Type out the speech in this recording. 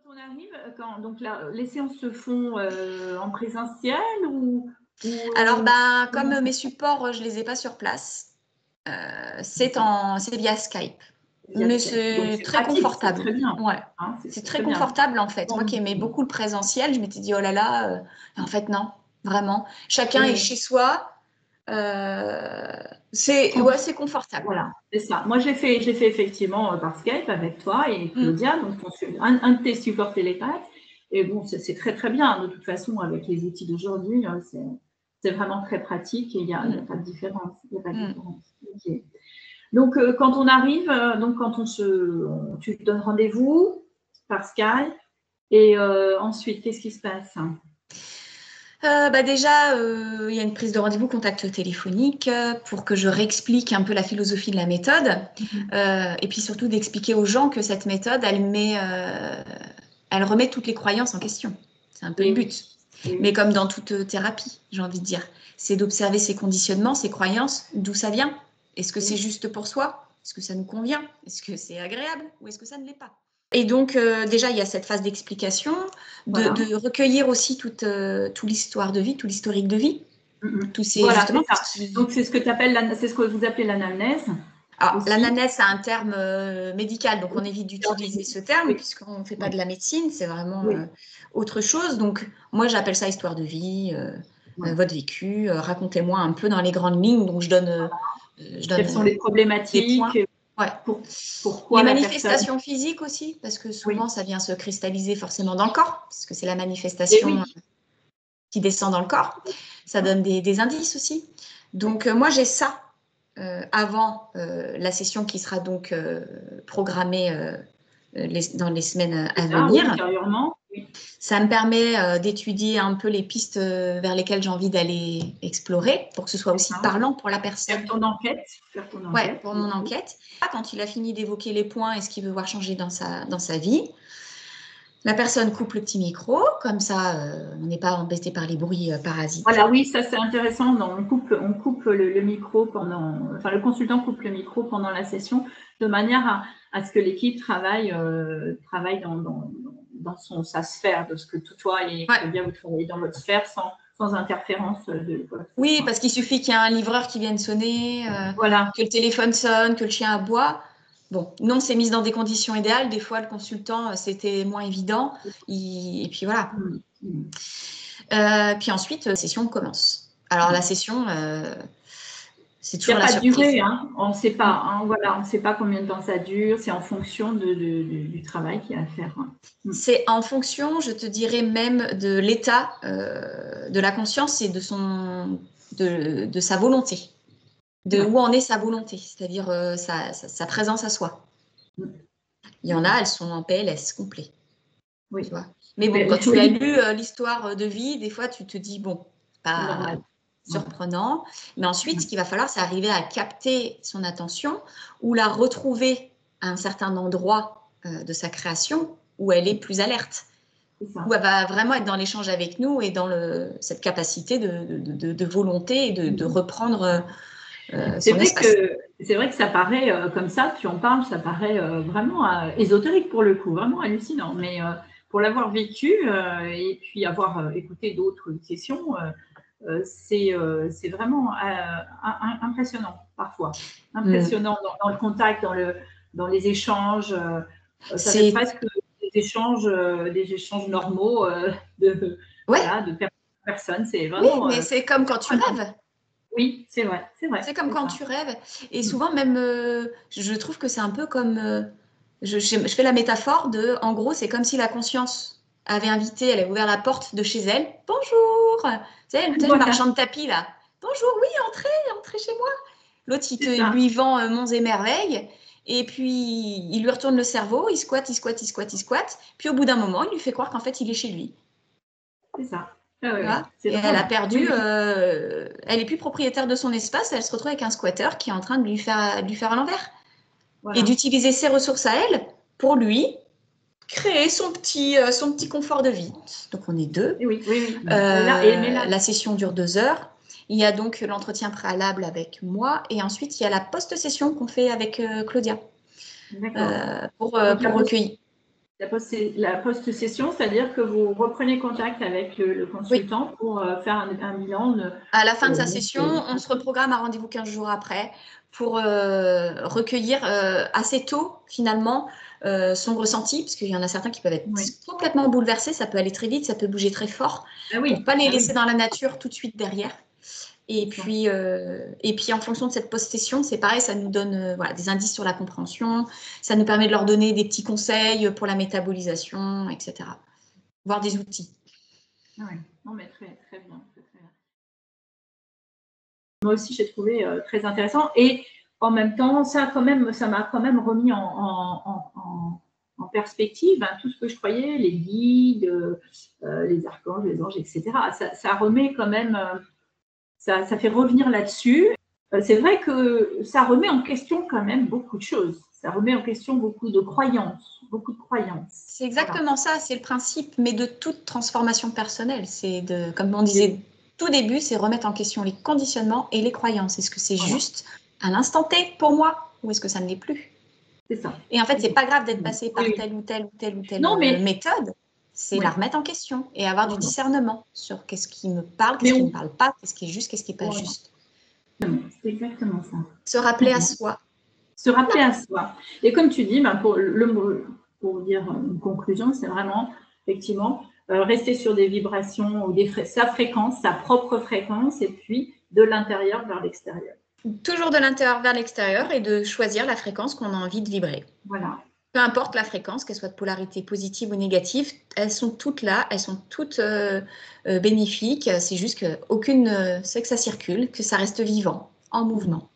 On arrive, donc les séances se font en présentiel ou Alors, comme mes supports, je les ai pas sur place, c'est via Skype. Mais c'est très pratique, confortable. c'est très bien. Ouais. Hein, c'est très confortable en fait. Moi qui aimais beaucoup le présentiel, je m'étais dit oh là là, en fait non, vraiment. Chacun est chez soi. C'est confortable. Voilà, c'est ça. Moi, je l'ai fait effectivement par Skype avec toi et Claudia, donc un de tes supports télépathes. Et bon, c'est très très bien. De toute façon, avec les outils d'aujourd'hui, c'est vraiment très pratique et il n'y a pas de différence. Il y a pas de différence. Okay. Donc, quand on arrive, tu te donnes rendez-vous par Skype et ensuite, qu'est-ce qui se passe? Déjà, il y a une prise de rendez-vous contact téléphonique pour que je réexplique un peu la philosophie de la méthode et puis surtout d'expliquer aux gens que cette méthode, elle remet toutes les croyances en question. C'est un peu le but. Oui. Mais comme dans toute thérapie, j'ai envie de dire, c'est d'observer ses conditionnements, ses croyances, d'où ça vient. Est-ce que c'est juste pour soi? Est-ce que ça nous convient? Est-ce que c'est agréable ou est-ce que ça ne l'est pas? Et donc, déjà, il y a cette phase d'explication, de recueillir aussi toute l'histoire de vie, tout l'historique de vie. Tous ces, voilà, c'est ça. Donc, c'est ce que vous appelez l'anamnèse. Alors, l'anamnèse, c'est un terme médical, donc on évite d'utiliser ce terme puisqu'on ne fait pas de la médecine, c'est vraiment autre chose. Donc, moi, j'appelle ça histoire de vie, votre vécu, racontez-moi un peu dans les grandes lignes. Donc, je donne quelles sont les problématiques? Ouais. Pourquoi les manifestations physiques aussi, parce que souvent ça vient se cristalliser forcément dans le corps, parce que c'est la manifestation qui descend dans le corps. Ça donne des indices aussi. Donc moi j'ai ça avant la session qui sera donc programmée dans les semaines à venir. Intérieurement. Ça me permet d'étudier un peu les pistes vers lesquelles j'ai envie d'aller explorer pour que ce soit aussi parlant pour la personne. Faire ton enquête. Ouais, pour mon enquête. Quand il a fini d'évoquer les points et ce qu'il veut voir changer dans sa vie, la personne coupe le petit micro, comme ça on n'est pas embêté par les bruits parasites. Voilà, oui, ça c'est intéressant. On coupe le micro le consultant coupe le micro pendant la session de manière à ce que l'équipe travaille dans sa sphère, de ce que toi et bien vous travaillez dans votre sphère sans interférence de quoi. Oui, parce qu'il suffit qu'il y ait un livreur qui vienne sonner, que le téléphone sonne, que le chien aboie. Bon, non, c'est mis dans des conditions idéales. Des fois, le consultant, c'était moins évident. Et puis voilà. Puis ensuite, la session commence. Alors, la session, c'est toujours la surprise. Il n'y a pas de durée, hein. On ne sait pas. On ne sait pas combien de temps ça dure. C'est en fonction du travail qu'il y a à faire. C'est en fonction, je te dirais même, de l'état de la conscience et de sa volonté. Où en est sa volonté, c'est-à-dire sa présence à soi. Il y en a, elles sont en PLS complet. Oui. Tu vois. Mais bon, quand tu as lu l'histoire de vie, des fois, tu te dis, bon, pas surprenant. Mais ensuite, ce qu'il va falloir, c'est arriver à capter son attention ou la retrouver à un certain endroit de sa création où elle est plus alerte. Où elle va vraiment être dans l'échange avec nous et dans cette capacité de volonté et de reprendre son espace. C'est vrai que ça paraît comme ça, tu en parles, ça paraît vraiment ésotérique pour le coup, vraiment hallucinant. Mais pour l'avoir vécu et puis avoir écouté d'autres sessions, c'est vraiment impressionnant parfois. Impressionnant dans le contact, dans les échanges. Ça fait presque des échanges normaux de personnes. C'est vraiment. Oui, mais c'est comme quand tu rêves. Oui, c'est vrai. C'est comme quand tu rêves. Et souvent, même, je trouve que c'est un peu comme. Je fais la métaphore en gros, c'est comme si la conscience avait invité, elle avait ouvert la porte de chez elle. Bonjour! Tu sais, le marchand de tapis, là. Bonjour, oui, entrez chez moi. L'autre, lui vend monts et merveilles. Et puis, il lui retourne le cerveau, il squatte. Puis, au bout d'un moment, il lui fait croire qu'en fait, il est chez lui. C'est ça. Et elle a perdu, elle n'est plus propriétaire de son espace, elle se retrouve avec un squatter qui est en train de lui faire à l'envers. Voilà. Et d'utiliser ses ressources à elle pour lui créer son petit confort de vie. Donc on est deux. La session dure 2 heures. Il y a donc l'entretien préalable avec moi et ensuite il y a la post-session qu'on fait avec Claudia pour recueillir. La post-session, c'est-à-dire que vous reprenez contact avec le consultant pour faire un bilan. À la fin de sa session, on se reprogramme un rendez-vous 15 jours après pour recueillir assez tôt, finalement, son ressenti, parce qu'il y en a certains qui peuvent être complètement bouleversés, ça peut aller très vite, ça peut bouger très fort, pour ne pas les laisser dans la nature tout de suite derrière. Et puis, en fonction de cette post-session, c'est pareil, ça nous donne des indices sur la compréhension, ça nous permet de leur donner des petits conseils pour la métabolisation, etc. Voire des outils. Oui, non, mais très, très bien. Moi aussi, j'ai trouvé très intéressant. Et en même temps, ça m'a quand même remis en perspective tout ce que je croyais, les guides, les archanges, les anges, etc. Ça remet quand même, ça fait revenir là-dessus. C'est vrai que ça remet en question quand même beaucoup de choses. Ça remet en question beaucoup de croyances. C'est exactement ça, c'est le principe, mais de toute transformation personnelle. C'est comme on disait tout début, c'est remettre en question les conditionnements et les croyances. Est-ce que c'est juste à l'instant T pour moi ou est-ce que ça ne l'est plus? C'est ça. Et en fait, c'est pas grave d'être passé par telle ou telle méthode, c'est la remettre en question et avoir du discernement sur qu'est-ce qui me parle, qu'est-ce qui ne me parle pas, qu'est-ce qui est juste, qu'est-ce qui n'est pas juste. C'est exactement ça. Se rappeler à soi. Se rappeler à soi. Et comme tu dis, pour dire une conclusion, c'est vraiment, effectivement, rester sur des vibrations ou sa fréquence, sa propre fréquence, et puis de l'intérieur vers l'extérieur. Toujours de l'intérieur vers l'extérieur et de choisir la fréquence qu'on a envie de vibrer. Voilà. Peu importe la fréquence, qu'elle soit de polarité positive ou négative, elles sont toutes là, elles sont toutes bénéfiques. C'est juste qu'aucune, c'est que ça circule, que ça reste vivant, en mouvement.